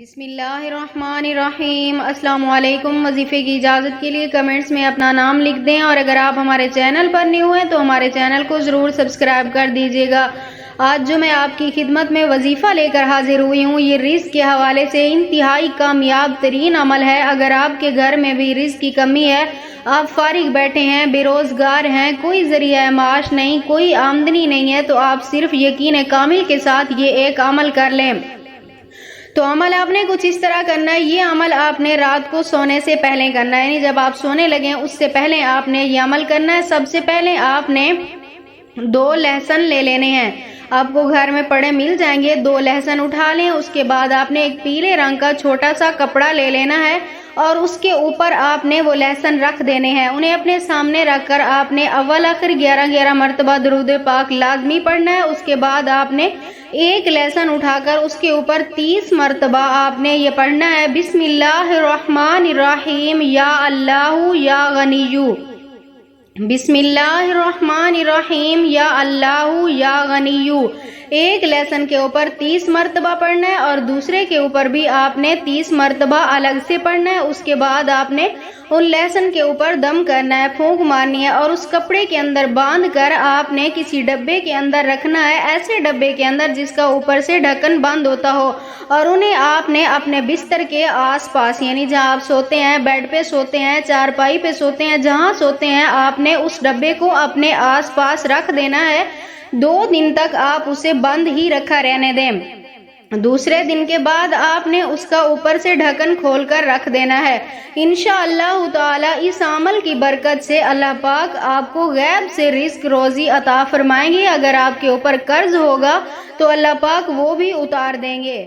بسم اللہ الرحمن الرحیم۔ السلام علیکم۔ وظیفے کی اجازت کے لیے کمنٹس میں اپنا نام لکھ دیں، اور اگر آپ ہمارے چینل پر نیو ہیں تو ہمارے چینل کو ضرور سبسکرائب کر دیجیے گا۔ آج جو میں آپ کی خدمت میں وظیفہ لے کر حاضر ہوئی ہوں، یہ رزق کے حوالے سے انتہائی کامیاب ترین عمل ہے۔ اگر آپ کے گھر میں بھی رزق کی کمی ہے، آپ فارغ بیٹھے ہیں، بے روزگار ہیں، کوئی ذریعہ معاش نہیں، کوئی آمدنی نہیں ہے، تو آپ صرف یقین کامل کے ساتھ یہ ایک عمل کر لیں۔ تو عمل آپ نے کچھ اس طرح کرنا ہے۔ یہ عمل آپ نے رات کو سونے سے پہلے کرنا ہے، یعنی جب آپ سونے لگیں اس سے پہلے آپ نے یہ عمل کرنا ہے۔ سب سے پہلے آپ نے 2 لہسن لے لینے ہیں، آپ کو گھر میں پڑے مل جائیں گے۔ 2 لہسن اٹھا لیں، اس کے بعد آپ نے ایک پیلے رنگ کا چھوٹا سا کپڑا لے لینا ہے، اور اس کے اوپر آپ نے وہ لہسن رکھ دینے ہیں۔ انہیں اپنے سامنے رکھ کر آپ نے اول آخر 11 مرتبہ درود پاک لازمی پڑھنا ہے۔ اس کے بعد آپ نے ایک لہسن اٹھا کر اس کے اوپر 30 مرتبہ آپ نے یہ پڑھنا ہے، بسم اللہ الرحمن الرحیم، یا اللہ یا غنیو، بسم اللہ الرحمن الرحیم، یا اللہ یا غنیو۔ ایک لہسن کے اوپر 30 مرتبہ پڑھنا ہے، اور دوسرے کے اوپر بھی آپ نے 30 مرتبہ الگ سے پڑھنا ہے۔ اس کے بعد آپ نے ان لہسن کے اوپر دم کرنا ہے، پھونک مارنی ہے، اور اس کپڑے کے اندر باندھ کر آپ نے کسی ڈبے کے اندر رکھنا ہے، ایسے ڈبے کے اندر جس کا اوپر سے ڈھکن بند ہوتا ہو، اور انہیں آپ نے اپنے بستر کے آس پاس، یعنی جہاں آپ سوتے ہیں، بیڈ پہ سوتے ہیں، چارپائی پہ سوتے ہیں، جہاں سوتے ہیں، آپ نے اس ڈبے کو اپنے آس پاس رکھ دینا ہے۔ 2 دن تک آپ اسے بند ہی رکھا رہنے دیں۔ دوسرے دن کے بعد آپ نے اس کا اوپر سے ڈھکن کھول کر رکھ دینا ہے۔ انشاءاللہ تعالی اس عمل کی برکت سے اللہ پاک آپ کو غیب سے رزق روزی عطا فرمائیں گے۔ اگر آپ کے اوپر قرض ہوگا تو اللہ پاک وہ بھی اتار دیں گے۔